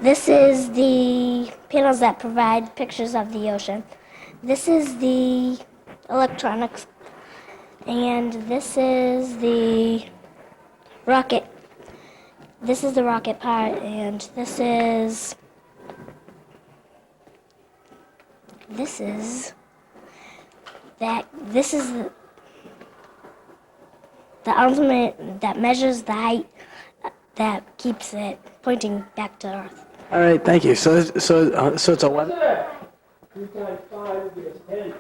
This is the panels that provide pictures of the ocean. This is the electronics, and this is the rocket. This is the rocket part, and this is that. This is the ultimate that measures the height that keeps it pointing back to Earth. All right, thank you. So it's 11. 2 times 5 gives 10.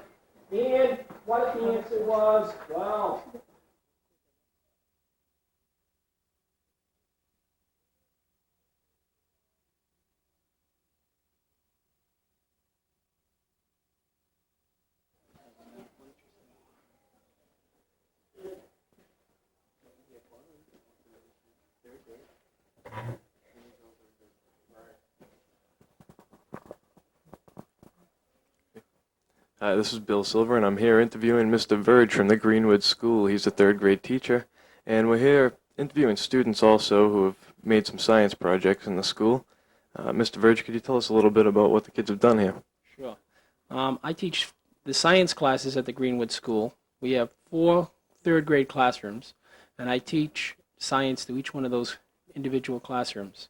And what the answer was, 12. Hi, this is Bill Silver, and I'm here interviewing Mr. Verge from the Greenwood School. He's a third grade teacher, and we're here interviewing students also who have made some science projects in the school. Mr. Verge, could you tell us a little bit about what the kids have done here? Sure. I teach the science classes at the Greenwood School. We have 4 third grade classrooms, and I teach science to each one of those individual classrooms.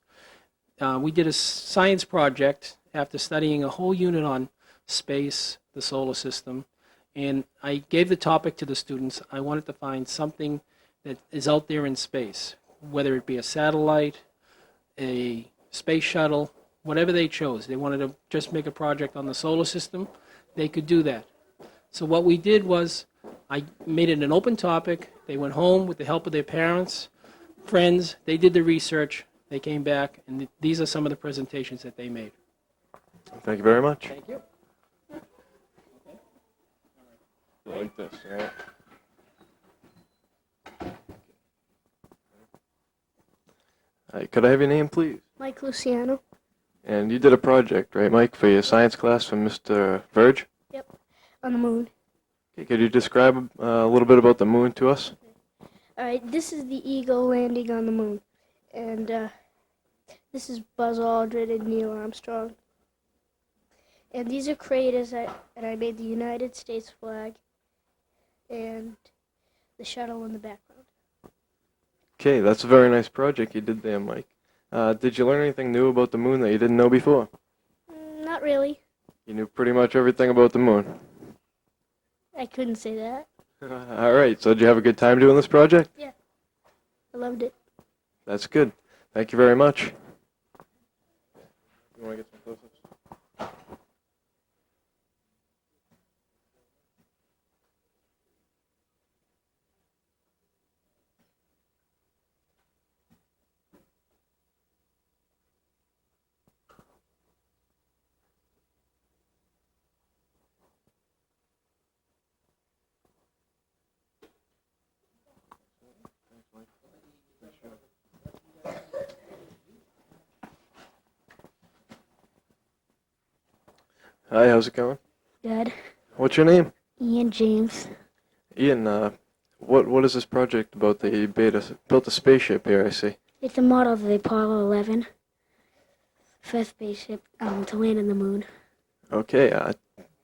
We did a science project after studying a whole unit on space, the solar system, and I gave the topic to the students. I wanted to find something that is out there in space, whether it be a satellite, a space shuttle, whatever they chose. They wanted to just make a project on the solar system, they could do that. So what we did was I made it an open topic. They went home with the help of their parents, friends, they did the research, they came back, and these are some of the presentations that they made. Thank you very much. Thank you. Like this, all right? All right, could I have your name, please? Mike Luciano. And you did a project, right, Mike, for your science class from Mr. Verge? Yep. On the moon. Okay, could you describe a little bit about the moon to us? All right. This is the Eagle landing on the moon, and this is Buzz Aldrin and Neil Armstrong. And these are craters and I made the United States flag and the shuttle in the background. Okay, that's a very nice project you did there, Mike. Did you learn anything new about the moon that you didn't know before? Not really. You knew pretty much everything about the moon. I couldn't say that. All right, so did you have a good time doing this project? Yeah. I loved it. That's good. Thank you very much. You want to get some close-ups? Hi, how's it going? Good. What's your name? Ian James. Ian, what is this project about that you built a spaceship here, I see? It's a model of the Apollo 11 first spaceship to land on the moon. Okay,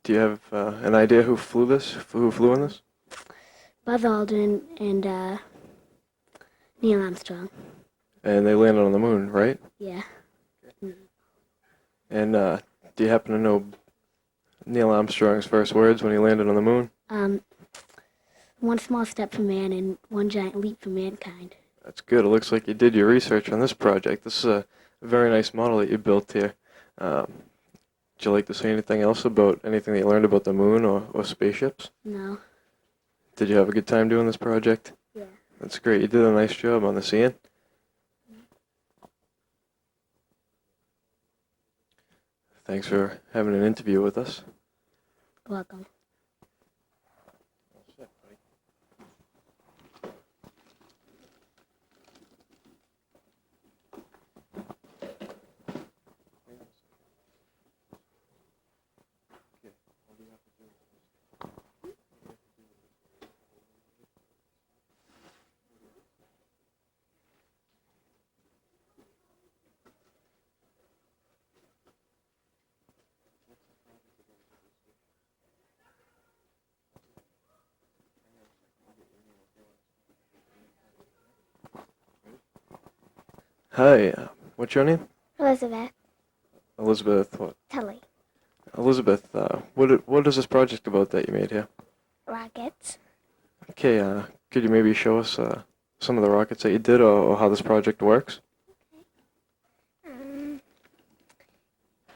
do you have an idea who flew in this? Buzz Aldrin and Neil Armstrong. And they landed on the moon, right? Yeah. And do you happen to know Neil Armstrong's first words when he landed on the moon? One small step for man and one giant leap for mankind. That's good. It looks like you did your research on this project. This is a very nice model that you built here. Would you like to say anything else about anything that you learned about the moon or spaceships? No. Did you have a good time doing this project? Yeah. That's great. You did a nice job on this, Ian. Thanks for having an interview with us. Welcome. Hi, what's your name? Elizabeth Elizabeth what? Tully. Elizabeth, what is this project about that you made here? Rockets. Okay, could you maybe show us some of the rockets that you did or how this project works?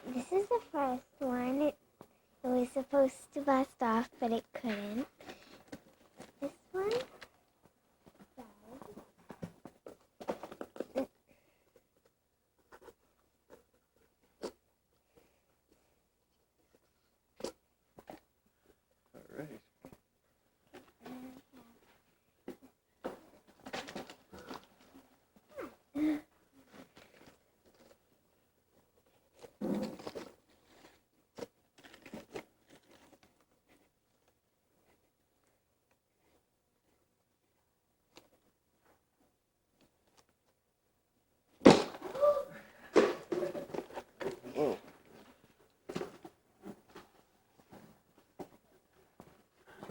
This is the first one. It was supposed to bust off, but it couldn't. This one. Alright. Whoa.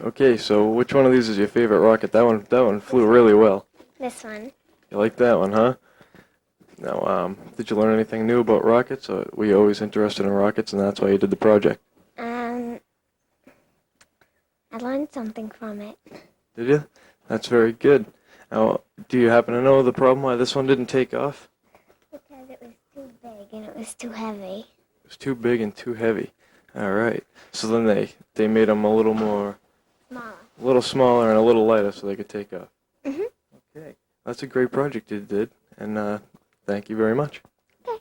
Okay, so which one of these is your favorite rocket? That one flew really well. This one. You like that one, huh? Now, did you learn anything new about rockets? Were you always interested in rockets and that's why you did the project? I learned something from it. Did you? That's very good. Now, do you happen to know the problem why this one didn't take off? Because it was too big and it was too heavy. It was too big and too heavy. All right. So then they made them a little smaller and a little lighter so they could take off. Mhm. Okay. That's a great project you did, and thank you very much. Okay.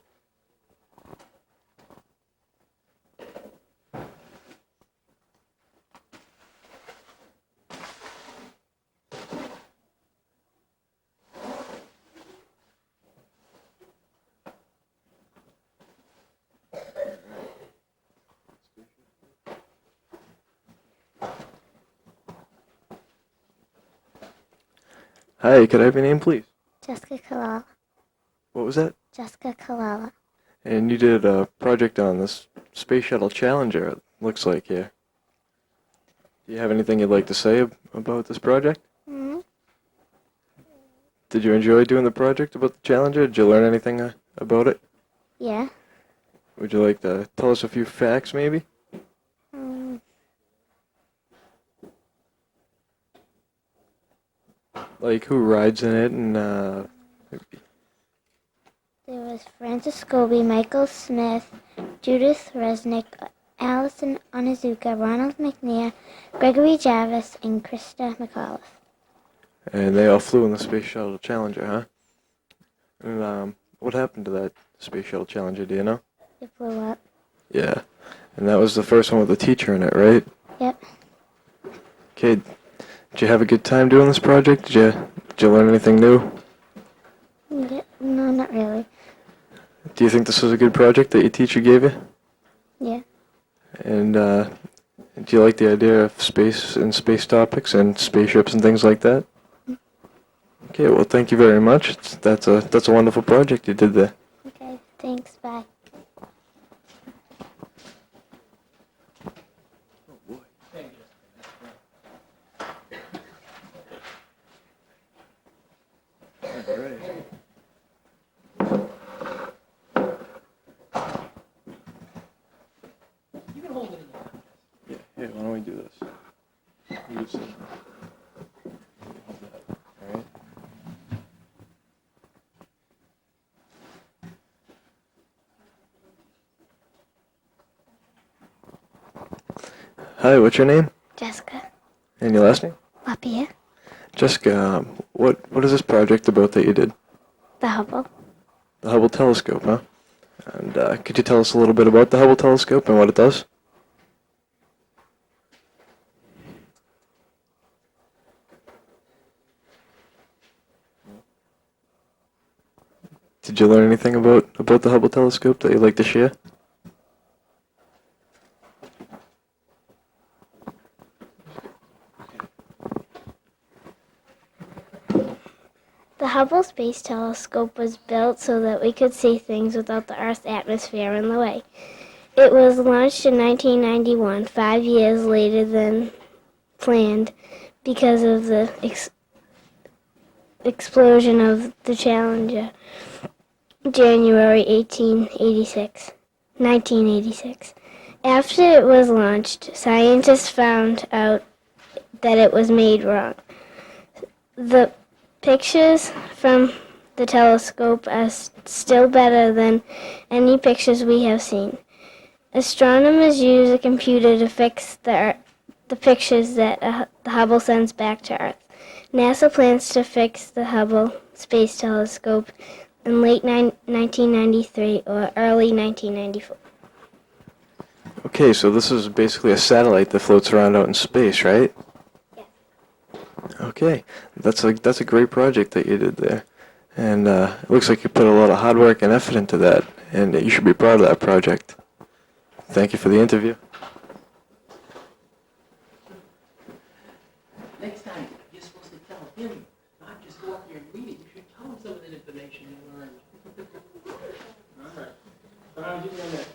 Hi, could I have your name, please? Jessica Kalala. What was that? Jessica Kalala. And you did a project on this Space Shuttle Challenger, it looks like here. Do you have anything you'd like to say about this project? Hmm. Did you enjoy doing the project about the Challenger? Did you learn anything about it? Yeah. Would you like to tell us a few facts, maybe? Like who rides in it and There was Francis Scobie, Michael Smith, Judith Resnick, Allison Onizuka, Ronald McNair, Gregory Jarvis, and Krista McAuliffe. and they all flew in the Space Shuttle Challenger, huh? And what happened to that Space Shuttle Challenger, do you know? It blew up. Yeah. And that was the first one with a teacher in it, right? Yep. Okay. Did you have a good time doing this project? Did you learn anything new? Yeah, no, not really. Do you think this was a good project that your teacher gave you? Yeah. And do you like the idea of space and space topics and spaceships and things like that? Okay, well, thank you very much. That's a wonderful project you did there. Okay, thanks, bye. You can hold it in your hand. Yeah, here, why don't we do this? You just hold that, all right? Hi, what's your name? Jessica. And your last name? Lapia. Jessica, what is this project about that you did? The Hubble. The Hubble telescope, huh? And could you tell us a little bit about the Hubble telescope and what it does? Did you learn anything about the Hubble telescope that you'd like to share? The Hubble Space Telescope was built so that we could see things without the Earth's atmosphere in the way. It was launched in 1991, 5 years later than planned, because of the explosion of the Challenger. January 1986. After it was launched, scientists found out that it was made wrong. The pictures from the telescope are still better than any pictures we have seen. Astronomers use a computer to fix the pictures that the Hubble sends back to Earth. NASA plans to fix the Hubble Space Telescope in late 1993 or early 1994. Okay, so this is basically a satellite that floats around out in space, right? Yes. Okay, that's a great project that you did there, and it looks like you put a lot of hard work and effort into that, and you should be proud of that project. Thank you for the interview. Next time, you're supposed to tell him, not just go up here and read it. You should tell him some of the information you learned. All right. Tom, you go next.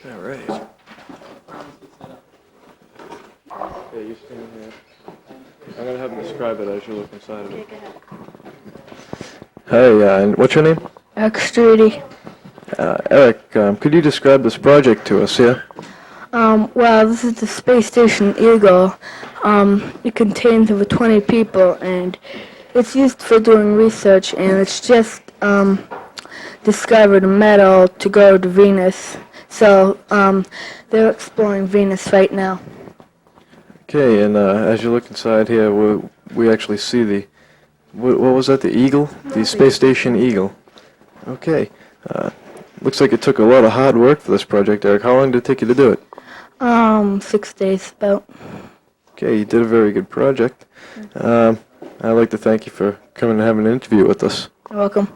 All right. Yeah, you stand here. I'm gonna have him describe it as you look inside of it. Hey, and what's your name? Extrudy. Eric, could you describe this project to us here? Well, this is the space station Eagle. It contains over 20 people, and it's used for doing research, and it's just discovered a metal to go to Venus. So they're exploring Venus right now. Okay, and as you look inside here, we actually see the, what was that, the Eagle? The space station Eagle. Okay. Looks like it took a lot of hard work for this project, Eric. How long did it take you to do it? 6 days about. Okay, you did a very good project. I'd like to thank you for coming and having an interview with us. You're welcome.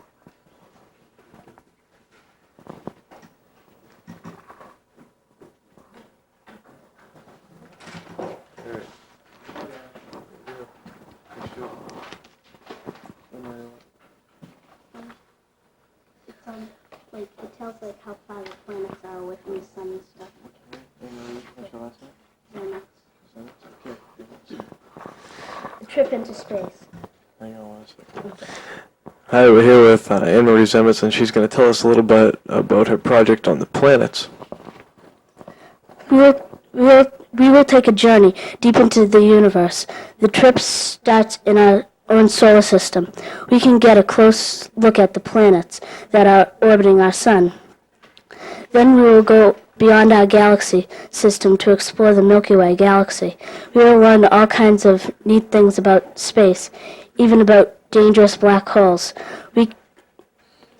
Like it tells like how far the planets are away from the sun and stuff. A trip into space. Hang on 1 second. Hi, we're here with Anne-Marie Zemetz, and she's going to tell us a little bit about her project on the planets. We will take a journey deep into the universe. The trip starts in our own solar system. We can get a close look at the planets that are orbiting our sun. Then we will go beyond our galaxy system to explore the Milky Way galaxy. We will learn all kinds of neat things about space, even about dangerous black holes.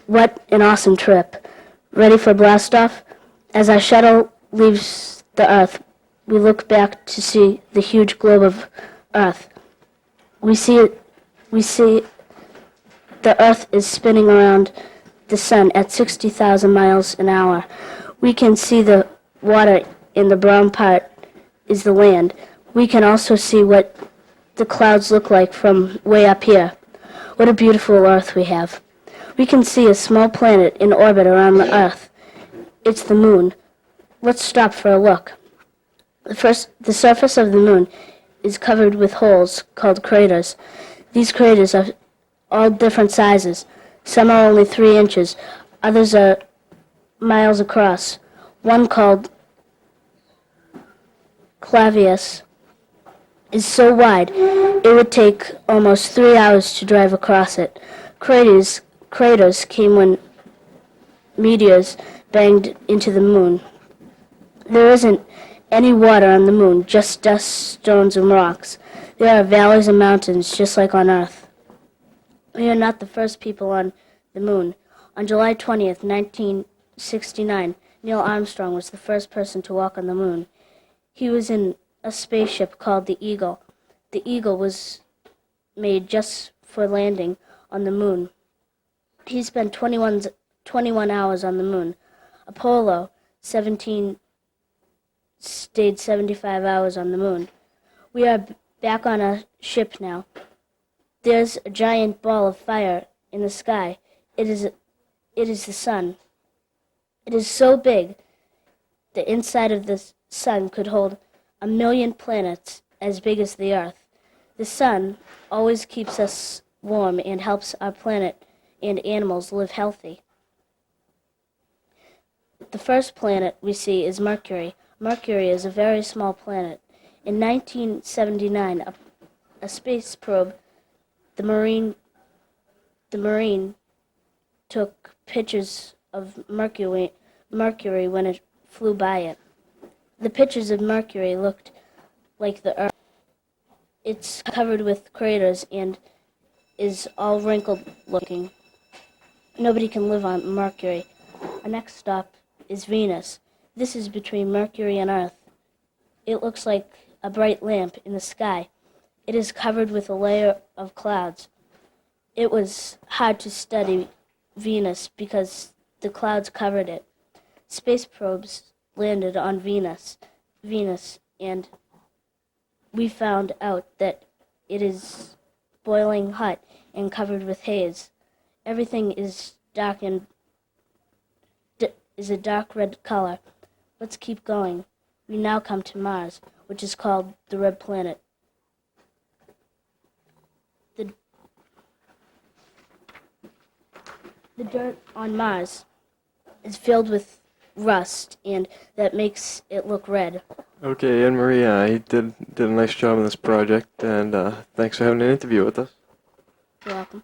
What an awesome trip. Ready for blast-off? As our shuttle leaves the Earth, we look back to see the huge globe of Earth. We see the Earth is spinning around the sun at 60,000 miles an hour. We can see the water in the brown part is the land. We can also see what the clouds look like from way up here. What a beautiful Earth we have. We can see a small planet in orbit around the Earth. It's the moon. Let's stop for a look. The surface of the moon is covered with holes called craters. These craters are all different sizes. Some are only 3 inches. Others are miles across. One called Clavius is so wide it would take almost 3 hours to drive across it. Craters came when meteors banged into the moon. There isn't any water on the moon, just dust, stones, and rocks. There are valleys and mountains, just like on Earth. We are not the first people on the moon. On July 20th, 1969, Neil Armstrong was the first person to walk on the moon. He was in a spaceship called the Eagle. The Eagle was made just for landing on the moon. He spent 21 hours on the moon. Apollo 17 stayed 75 hours on the moon. We are back on a ship now. There's a giant ball of fire in the sky. It is the sun. It is so big, the inside of the sun could hold 1 million planets as big as the Earth. The sun always keeps us warm and helps our planet and animals live healthy. The first planet we see is Mercury. Mercury is a very small planet. In 1979, a space probe, the Marine, took pictures of Mercury when it flew by it. The pictures of Mercury looked like the Earth. It's covered with craters and is all wrinkled looking. Nobody can live on Mercury. Our next stop is Venus. This is between Mercury and Earth. It looks like a bright lamp in the sky. It is covered with a layer of clouds. It was hard to study Venus because the clouds covered it. Space probes landed on Venus, and we found out that it is boiling hot and covered with haze. Everything is a dark red color. Let's keep going. We now come to Mars, which is called the Red Planet. The dirt on Mars is filled with rust, and that makes it look red. Okay, Anne Marie, you did a nice job on this project, and thanks for having an interview with us. You're welcome.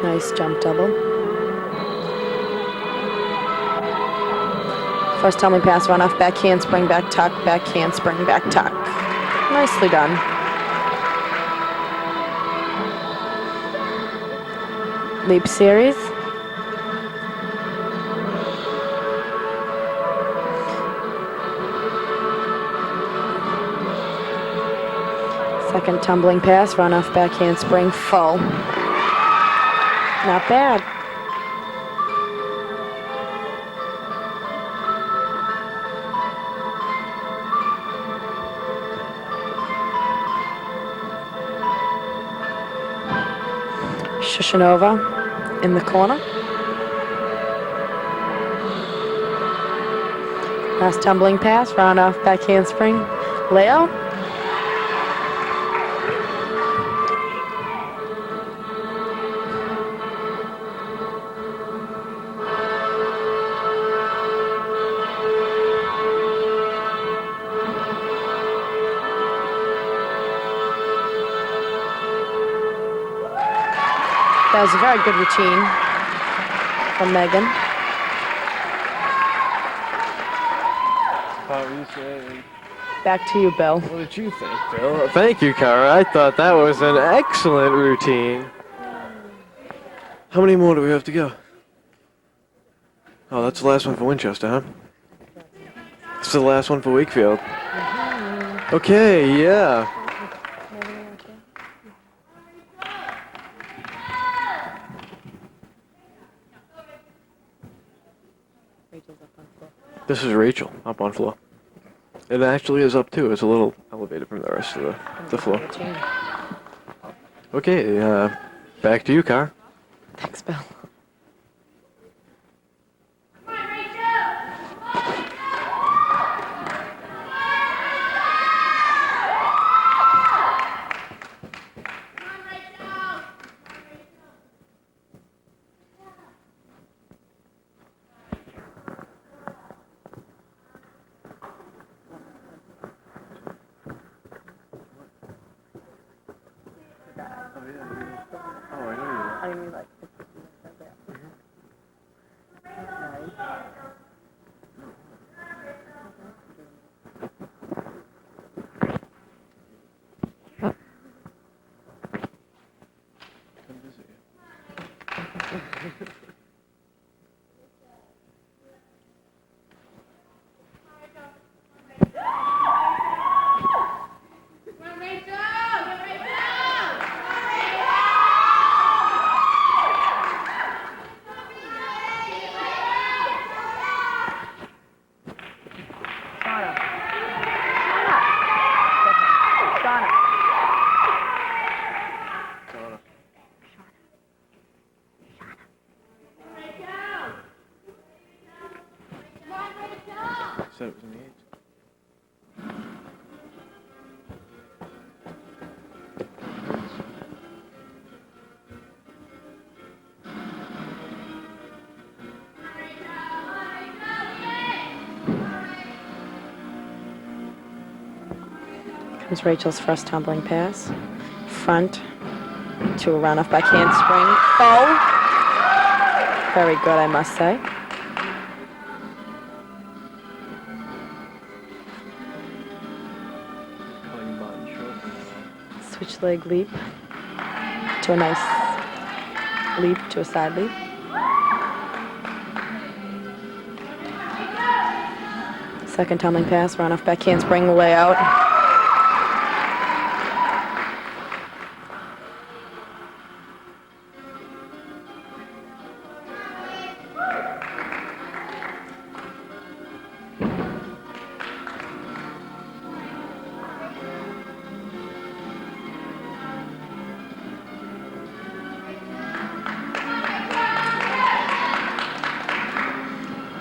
Nice jump double. First tumbling pass, run off, back handspring, back tuck, back handspring, back tuck. Nicely done. Leap series. Second tumbling pass, run off, back handspring, full. Not bad. Shushanova in the corner. Last tumbling pass, round off, back handspring, layout. That was a very good routine from Megan. How are you saying? Back to you, Bill. What did you think, Bill? Thank you, Cara. I thought that was an excellent routine. How many more do we have to go? Oh, that's the last one for Winchester, huh? It's the last one for Wakefield. Okay, yeah. This is Rachel, up on floor. It actually is up too. It's a little elevated from the rest of the floor. Okay, back to you, Car. Thanks, Bill. Said it was in the 8s. Comes Rachel's first tumbling pass. Front to a run off back handspring. Oh! Very good, I must say. Switch leg leap to a nice leap to a side leap. Second tumbling pass, run off back handspring, way out.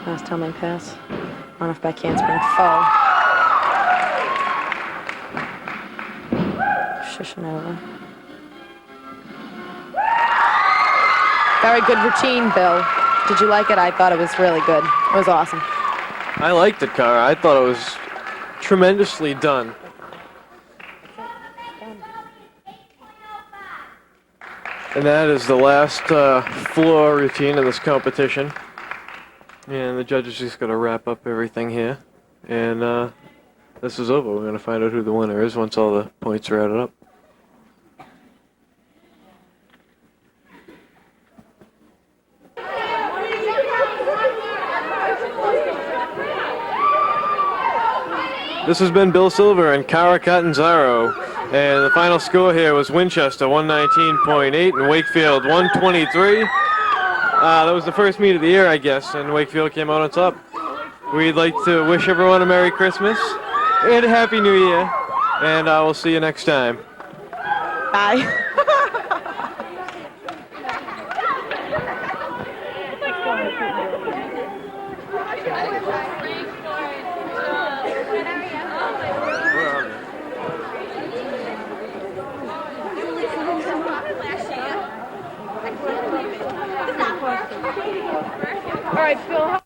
Last tumbling pass, run off back handspring, fall. Shishanova. Very good routine, Bill. Did you like it? I thought it was really good. It was awesome. I liked it, Cara. I thought it was tremendously done. And that is the last floor routine of this competition. And the judges just got to wrap up everything here. And this is over. We're going to find out who the winner is once all the points are added up. This has been Bill Silver and Cara Catanzaro. And the final score here was Winchester 119.8 and Wakefield 123. That was the first meet of the year, I guess, and Wakefield came out on top. We'd like to wish everyone a Merry Christmas and a Happy New Year, and we'll see you next time. Bye. All right, Phil.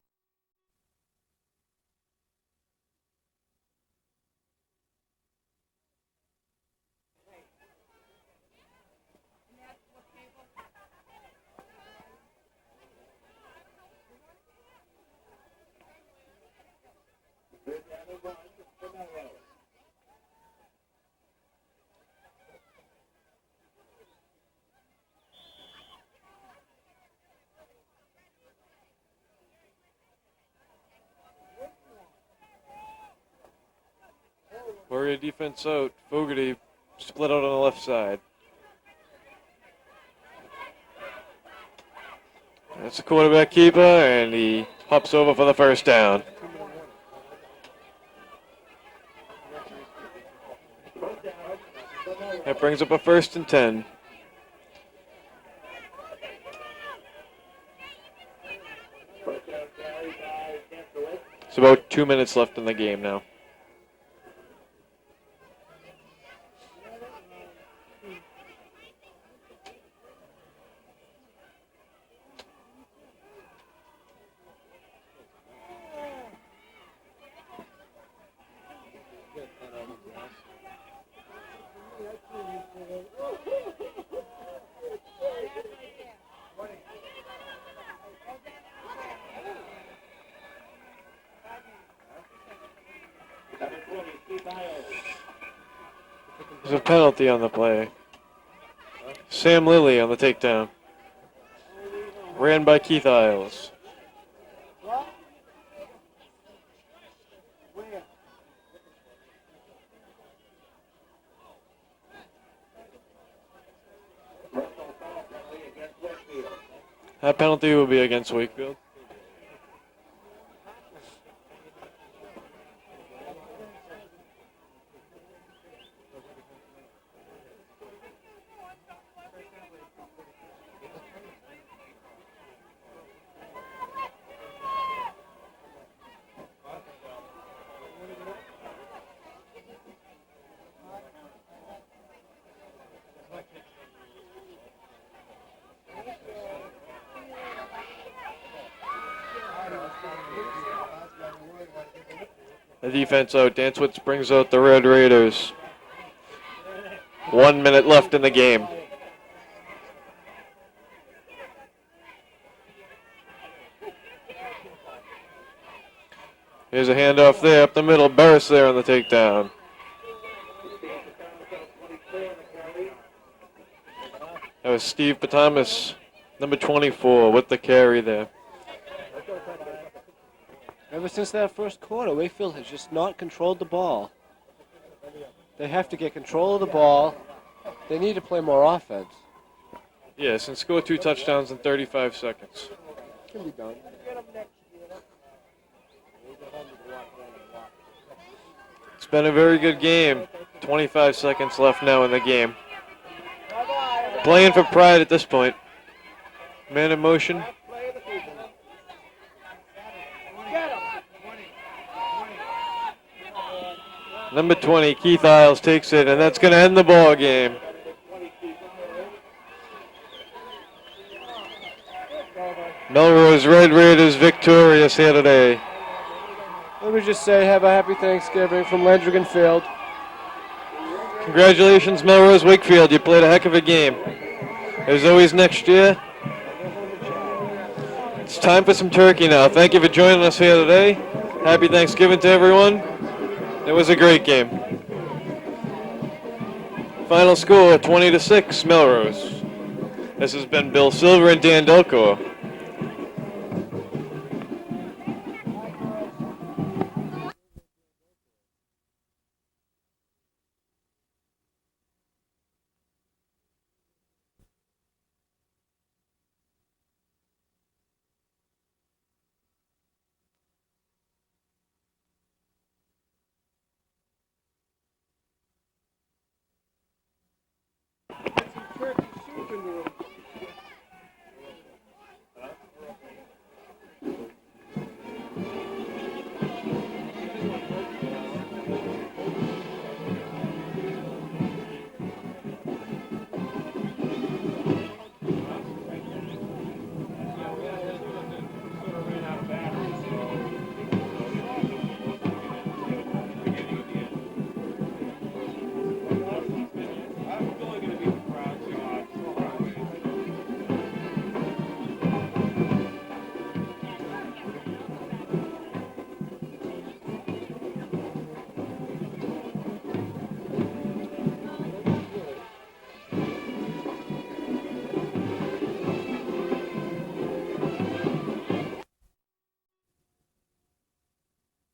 grade defense out. Fogarty split out on the left side. That's the quarterback keeper, and he hops over for the first down. That brings up a 1st and 10. It's about 2 minutes left in the game now. There's a penalty on the play. Sam Lilly on the takedown. Ran by Keith Isles. That penalty will be against Wakefield. The defense out. Dantzwitz brings out the Red Raiders. 1 minute left in the game. Here's a handoff there up the middle. Burris there on the takedown. That was Steve Patamas, number 24, with the carry there. Ever since that first quarter, Wakefield has just not controlled the ball. They have to get control of the ball. They need to play more offense. Yes, and score 2 touchdowns in 35 seconds. Can be done. It's been a very good game. 25 seconds left now in the game. Playing for pride at this point. Man in motion. Number 20, Keith Isles takes it, and that's going to end the ball game. Melrose Red Raiders victorious here today. Let me just say, have a happy Thanksgiving from Landrigan Field. Congratulations, Melrose Wakefield. You played a heck of a game. As always, next year. It's time for some turkey now. Thank you for joining us here today. Happy Thanksgiving to everyone. It was a great game. Final score, 20-6, Melrose. This has been Bill Silver and Dan Delcor.